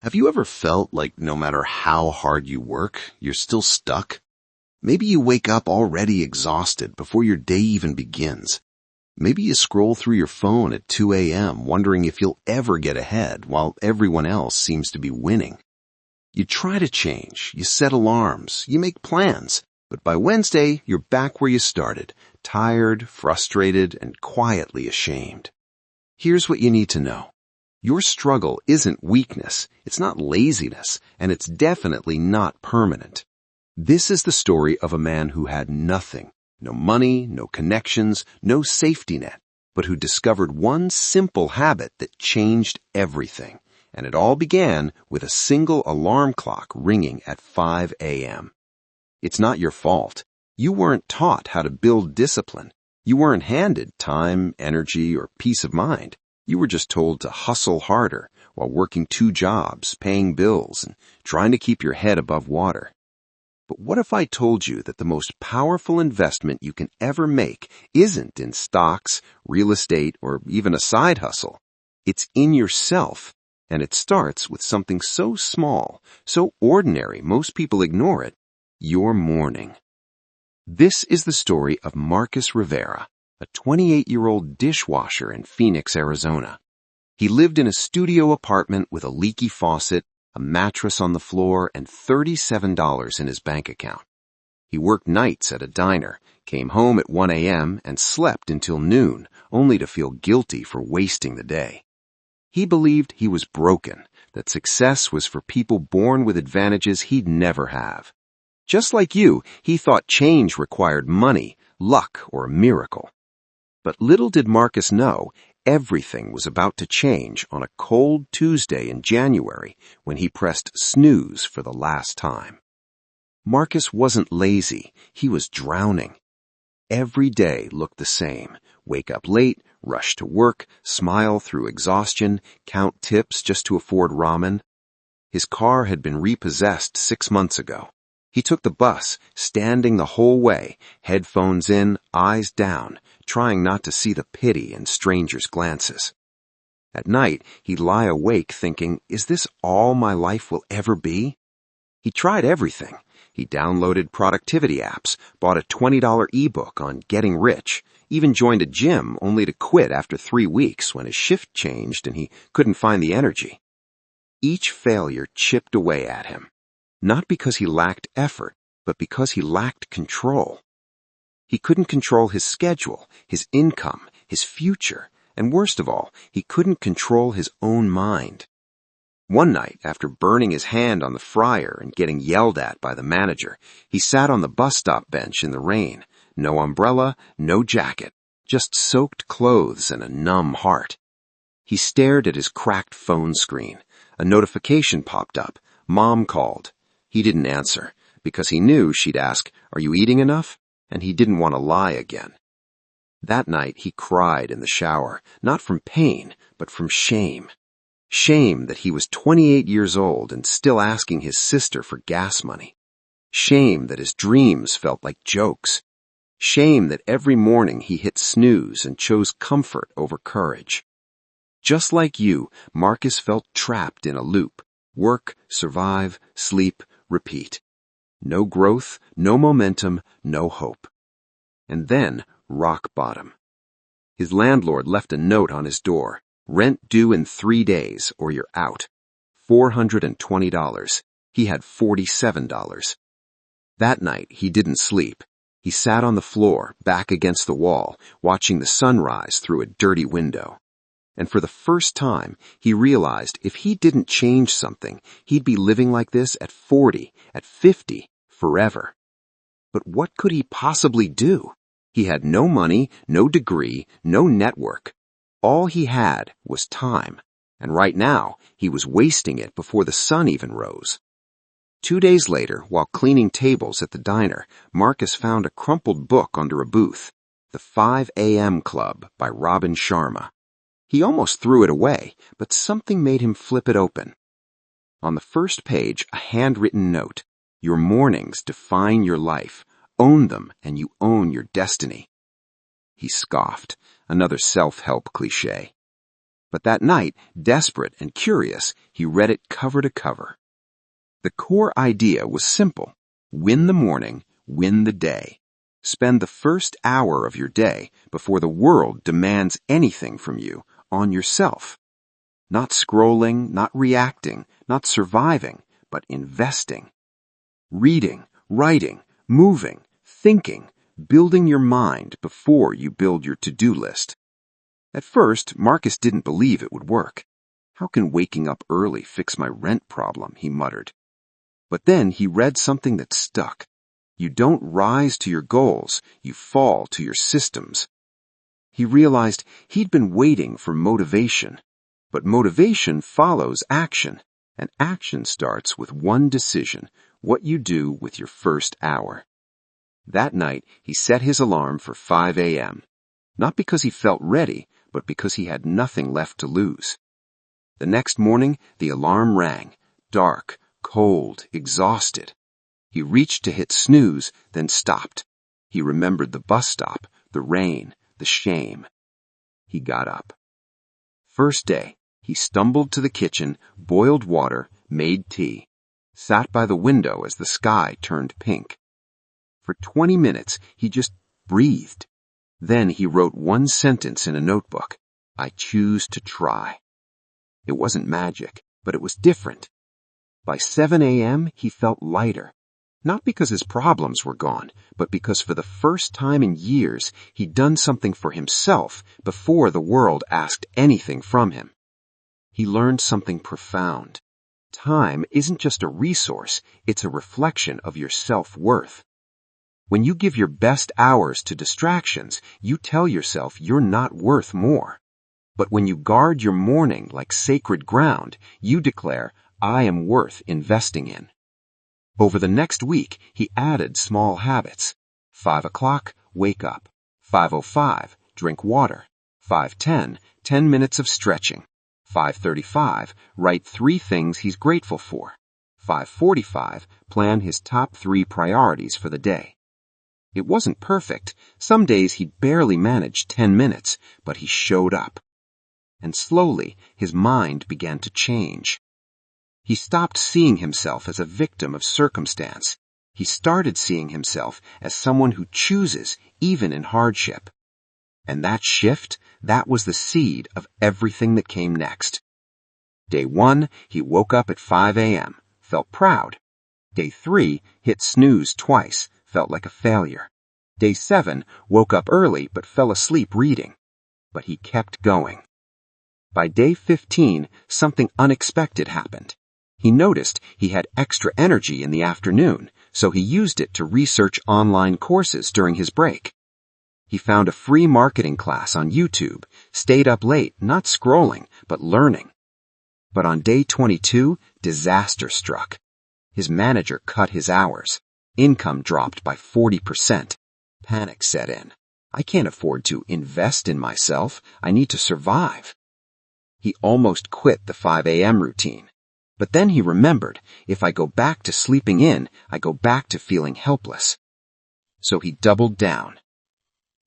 Have you ever felt like no matter how hard you work, you're still stuck? Maybe you wake up already exhausted before your day even begins. Maybe you scroll through your phone at 2 a.m. wondering if you'll ever get ahead while everyone else seems to be winning. You try to change, you set alarms, you make plans, but by Wednesday, you're back where you started, tired, frustrated, and quietly ashamed. Here's what you need to know. Your struggle isn't weakness, it's not laziness, and it's definitely not permanent. This is the story of a man who had nothing, no money, no connections, no safety net, but who discovered one simple habit that changed everything. And it all began with a single alarm clock ringing at 5 a.m. It's not your fault. You weren't taught how to build discipline. You weren't handed time, energy, or peace of mind. You were just told to hustle harder while working 2 jobs, paying bills, and trying to keep your head above water. But what if I told you that the most powerful investment you can ever make isn't in stocks, real estate, or even a side hustle? It's in yourself, and it starts with something so small, so ordinary most people ignore it, your morning. This is the story of Marcus Rivera, a 28-year-old dishwasher in Phoenix, Arizona. He lived in a studio apartment with a leaky faucet, a mattress on the floor, and $37 in his bank account. He worked nights at a diner, came home at 1 a.m., and slept until noon, only to feel guilty for wasting the day. He believed he was broken, that success was for people born with advantages he'd never have. Just like you, he thought change required money, luck, or a miracle. But little did Marcus know, everything was about to change on a cold Tuesday in January when he pressed snooze for the last time. Marcus wasn't lazy, he was drowning. Every day looked the same. Wake up late, rush to work, smile through exhaustion, count tips just to afford ramen. His car had been repossessed 6 months ago. He took the bus, standing the whole way, headphones in, eyes down, trying not to see the pity in strangers' glances. At night, he'd lie awake thinking, is this all my life will ever be? He tried everything. He downloaded productivity apps, bought a $20 ebook on getting rich, even joined a gym only to quit after 3 weeks when his shift changed and he couldn't find the energy. Each failure chipped away at him. Not because he lacked effort, but because he lacked control. He couldn't control his schedule, his income, his future, and worst of all, he couldn't control his own mind. One night, after burning his hand on the fryer and getting yelled at by the manager, he sat on the bus stop bench in the rain. No umbrella, no jacket, just soaked clothes and a numb heart. He stared at his cracked phone screen. A notification popped up. Mom called. He didn't answer, because he knew she'd ask, "Are you eating enough?" And he didn't want to lie again. That night he cried in the shower, not from pain, but from shame. Shame that he was 28 years old and still asking his sister for gas money. Shame that his dreams felt like jokes. Shame that every morning he hit snooze and chose comfort over courage. Just like you, Marcus felt trapped in a loop. Work, survive, sleep, repeat. No growth, no momentum, no hope. And then, rock bottom. His landlord left a note on his door. Rent due in 3 days or you're out. $420. He had $47. That night, he didn't sleep. He sat on the floor, back against the wall, watching the sunrise through a dirty window. And for the first time, he realized if he didn't change something, he'd be living like this at 40, at 50, forever. But what could he possibly do? He had no money, no degree, no network. All he had was time, and right now, he was wasting it before the sun even rose. 2 days later, while cleaning tables at the diner, Marcus found a crumpled book under a booth, The 5 a.m. Club by Robin Sharma. He almost threw it away, but something made him flip it open. On the first page, a handwritten note. Your mornings define your life. Own them, and you own your destiny. He scoffed. Another self-help cliché. But that night, desperate and curious, he read it cover to cover. The core idea was simple. Win the morning, win the day. Spend the first hour of your day before the world demands anything from you on yourself. Not scrolling, not reacting, not surviving, but investing. Reading, writing, moving, thinking, building your mind before you build your to-do list. At first, Marcus didn't believe it would work. How can waking up early fix my rent problem, he muttered. But then he read something that stuck. You don't rise to your goals, you fall to your systems. He realized he'd been waiting for motivation. But motivation follows action, and action starts with one decision, what you do with your first hour. That night, he set his alarm for 5 a.m., not because he felt ready, but because he had nothing left to lose. The next morning, the alarm rang, dark, cold, exhausted. He reached to hit snooze, then stopped. He remembered the bus stop, the rain, the shame. He got up. First day, he stumbled to the kitchen, boiled water, made tea, sat by the window as the sky turned pink. For 20 minutes, he just breathed. Then he wrote one sentence in a notebook. I choose to try. It wasn't magic, but it was different. By 7 a.m., he felt lighter. Not because his problems were gone, but because for the first time in years, he'd done something for himself before the world asked anything from him. He learned something profound. Time isn't just a resource, it's a reflection of your self-worth. When you give your best hours to distractions, you tell yourself you're not worth more. But when you guard your morning like sacred ground, you declare, I am worth investing in. Over the next week, he added small habits. 5 o'clock, wake up. 5:05, drink water. 5:10, 10 minutes of stretching. 5:35, write 3 things he's grateful for. 5:45, plan his top 3 priorities for the day. It wasn't perfect. Some days he'd barely managed 10 minutes, but he showed up. And slowly, his mind began to change. He stopped seeing himself as a victim of circumstance. He started seeing himself as someone who chooses, even in hardship. And that shift, that was the seed of everything that came next. Day 1, he woke up at 5 a.m., felt proud. Day 3, hit snooze twice, felt like a failure. Day 7, woke up early but fell asleep reading. But he kept going. By day 15, something unexpected happened. He noticed he had extra energy in the afternoon, so he used it to research online courses during his break. He found a free marketing class on YouTube, stayed up late, not scrolling, but learning. But on day 22, disaster struck. His manager cut his hours. Income dropped by 40%. Panic set in. I can't afford to invest in myself. I need to survive. He almost quit the 5 a.m. routine. But then he remembered, if I go back to sleeping in, I go back to feeling helpless. So he doubled down.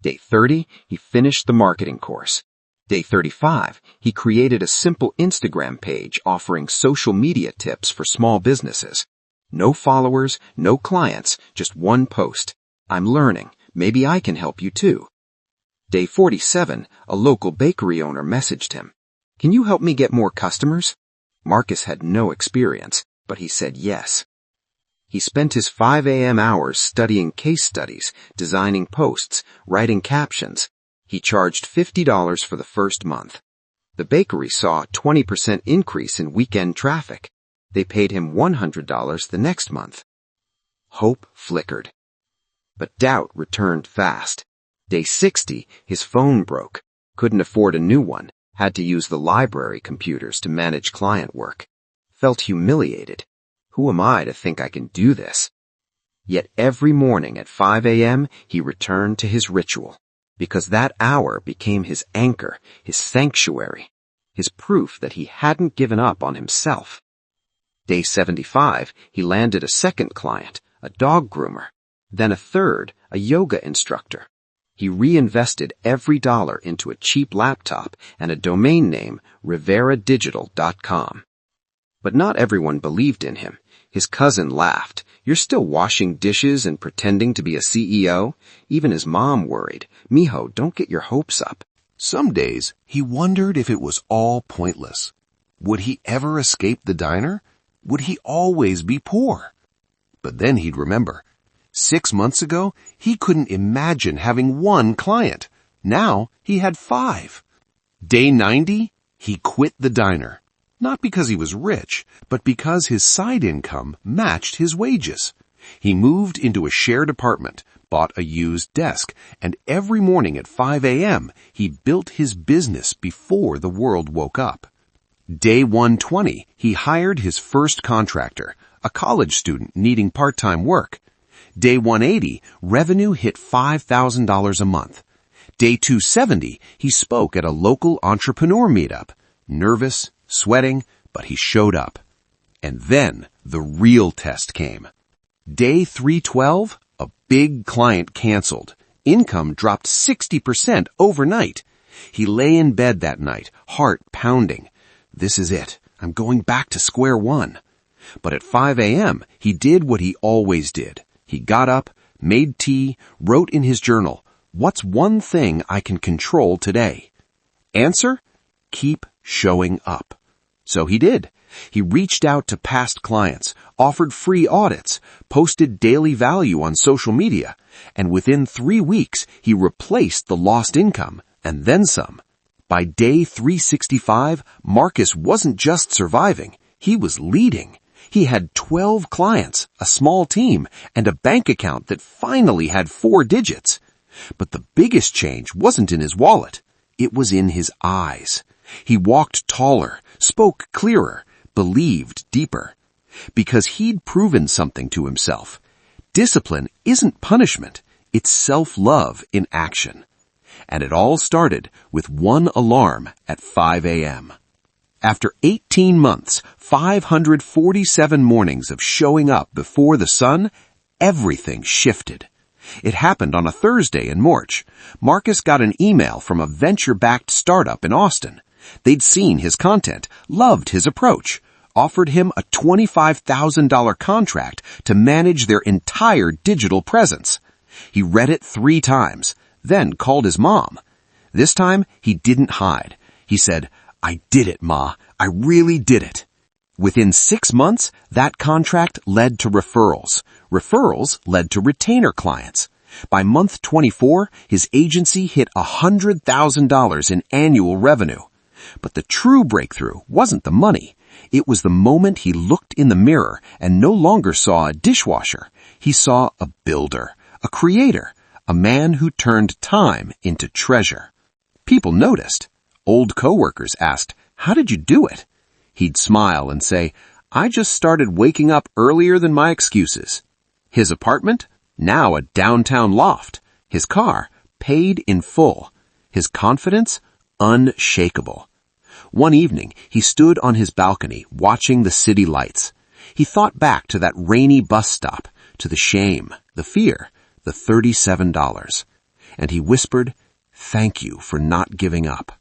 Day 30, he finished the marketing course. Day 35, he created a simple Instagram page offering social media tips for small businesses. No followers, no clients, just one post. I'm learning. Maybe I can help you too. Day 47, a local bakery owner messaged him. Can you help me get more customers? Marcus had no experience, but he said yes. He spent his 5 a.m. hours studying case studies, designing posts, writing captions. He charged $50 for the first month. The bakery saw a 20% increase in weekend traffic. They paid him $100 the next month. Hope flickered. But doubt returned fast. Day 60, his phone broke. Couldn't afford a new one. Had to use the library computers to manage client work. Felt humiliated. Who am I to think I can do this? Yet every morning at 5 a.m., he returned to his ritual, because that hour became his anchor, his sanctuary, his proof that he hadn't given up on himself. Day 75, he landed a second client, a dog groomer, then a third, a yoga instructor. He reinvested every dollar into a cheap laptop and a domain name, riveradigital.com. But not everyone believed in him. His cousin laughed. "You're still washing dishes and pretending to be a CEO?" Even his mom worried. "Mijo, don't get your hopes up." Some days, he wondered if it was all pointless. Would he ever escape the diner? Would he always be poor? But then he'd remember. 6 months ago, he couldn't imagine having one client. Now, he had 5. Day 90, he quit the diner. Not because he was rich, but because his side income matched his wages. He moved into a shared apartment, bought a used desk, and every morning at 5 a.m., he built his business before the world woke up. Day 120, he hired his first contractor, a college student needing part-time work. Day 180, revenue hit $5,000 a month. Day 270, he spoke at a local entrepreneur meetup. Nervous, sweating, but he showed up. And then the real test came. Day 312, a big client canceled. Income dropped 60% overnight. He lay in bed that night, heart pounding. This is it. I'm going back to square one. But at 5 a.m., he did what he always did. He got up, made tea, wrote in his journal, "What's one thing I can control today?" Answer? Keep showing up. So he did. He reached out to past clients, offered free audits, posted daily value on social media, and within 3 weeks, he replaced the lost income, and then some. By day 365, Marcus wasn't just surviving, he was leading. He had 12 clients, a small team, and a bank account that finally had 4 digits. But the biggest change wasn't in his wallet. It was in his eyes. He walked taller, spoke clearer, believed deeper. Because he'd proven something to himself. Discipline isn't punishment, it's self-love in action. And it all started with one alarm at 5 a.m. After 18 months, 547 mornings of showing up before the sun, everything shifted. It happened on a Thursday in March. Marcus got an email from a venture-backed startup in Austin. They'd seen his content, loved his approach, offered him a $25,000 contract to manage their entire digital presence. He read it 3 times, then called his mom. This time, he didn't hide. He said, "I did it, Ma. I really did it." Within 6 months, that contract led to referrals. Referrals led to retainer clients. By month 24, his agency hit $100,000 in annual revenue. But the true breakthrough wasn't the money. It was the moment he looked in the mirror and no longer saw a dishwasher. He saw a builder, a creator, a man who turned time into treasure. People noticed. Old coworkers asked, "How did you do it?" He'd smile and say, "I just started waking up earlier than my excuses." His apartment? Now a downtown loft. His car? Paid in full. His confidence? Unshakable. One evening, he stood on his balcony watching the city lights. He thought back to that rainy bus stop, to the shame, the fear, the $37. And he whispered, "Thank you for not giving up."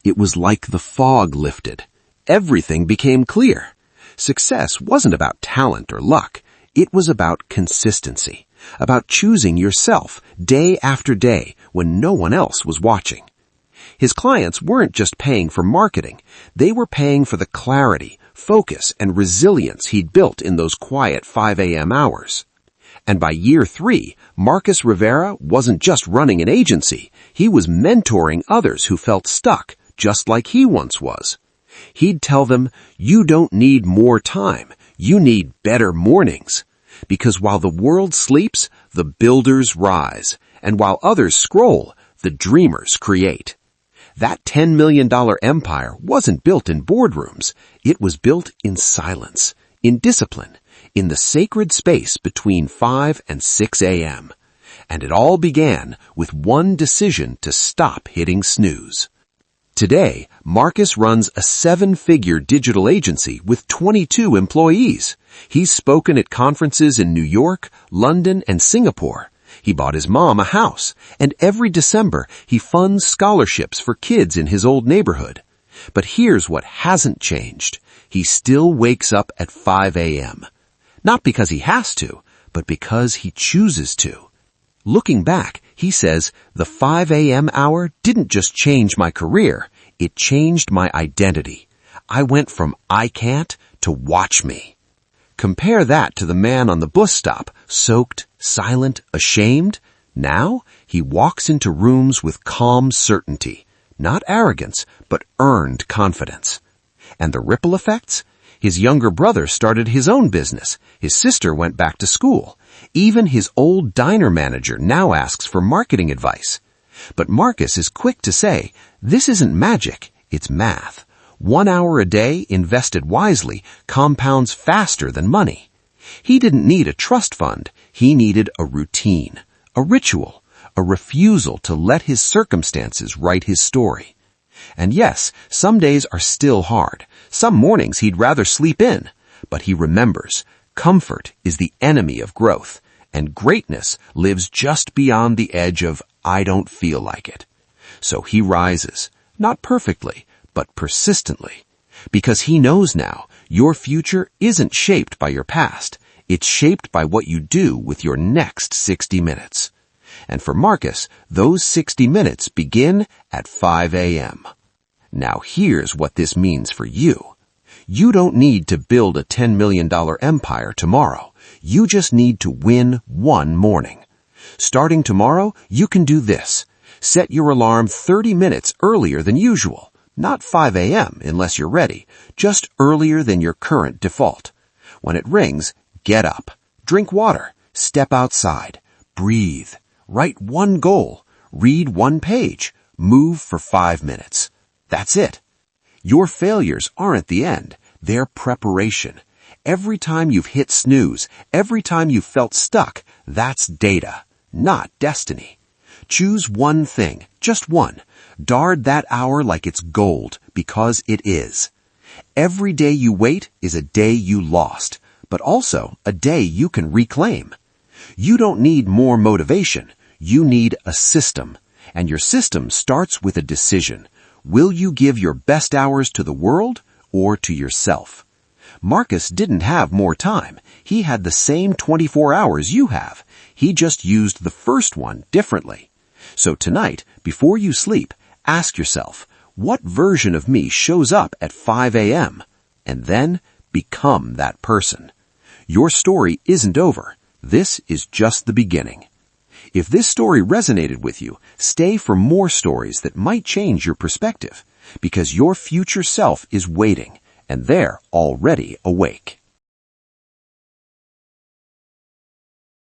It was like the fog lifted. Everything became clear. Success wasn't about talent or luck. It was about consistency, about choosing yourself day after day when no one else was watching. His clients weren't just paying for marketing. They were paying for the clarity, focus, and resilience he'd built in those quiet 5 a.m. hours. And by year 3, Marcus Rivera wasn't just running an agency. He was mentoring others who felt stuck, just like he once was. He'd tell them, "You don't need more time. You need better mornings." Because while the world sleeps, the builders rise. And while others scroll, the dreamers create. That $10 million empire wasn't built in boardrooms. It was built in silence, in discipline, in the sacred space between 5 and 6 a.m. And it all began with one decision to stop hitting snooze. Today, Marcus runs a 7-figure digital agency with 22 employees. He's spoken at conferences in New York, London, and Singapore. He bought his mom a house, and every December he funds scholarships for kids in his old neighborhood. But here's what hasn't changed. He still wakes up at 5 a.m. Not because he has to, but because he chooses to. Looking back, he says, the 5 a.m. hour didn't just change my career, it changed my identity. I went from I can't to watch me. Compare that to the man on the bus stop, soaked, silent, ashamed. Now, he walks into rooms with calm certainty, not arrogance, but earned confidence. And the ripple effects? His younger brother started his own business. His sister went back to school. Even his old diner manager now asks for marketing advice. But Marcus is quick to say, this isn't magic, it's math. 1 hour a day invested wisely compounds faster than money. He didn't need a trust fund. He needed a routine, a ritual, a refusal to let his circumstances write his story. And yes, some days are still hard. Some mornings he'd rather sleep in. But he remembers, comfort is the enemy of growth, and greatness lives just beyond the edge of I don't feel like it. So he rises, not perfectly, but persistently. Because he knows now, your future isn't shaped by your past. It's shaped by what you do with your next 60 minutes. And for Marcus, those 60 minutes begin at 5 a.m. Now here's what this means for you. You don't need to build a $10 million empire tomorrow. You just need to win one morning. Starting tomorrow, you can do this. Set your alarm 30 minutes earlier than usual. Not 5 a.m. unless you're ready, just earlier than your current default. When it rings, get up, drink water, step outside, breathe, write one goal, read one page, move for 5 minutes. That's it. Your failures aren't the end, they're preparation. Every time you've hit snooze, every time you've felt stuck, that's data, not destiny. Choose one thing, just one. Guard that hour like it's gold, because it is. Every day you wait is a day you lost, but also a day you can reclaim. You don't need more motivation. You need a system. And your system starts with a decision. Will you give your best hours to the world or to yourself? Marcus didn't have more time. He had the same 24 hours you have. He just used the first one differently. So tonight, before you sleep, ask yourself, what version of me shows up at 5 a.m.? And then become that person. Your story isn't over. This is just the beginning. If this story resonated with you, stay for more stories that might change your perspective, because your future self is waiting, and they're already awake.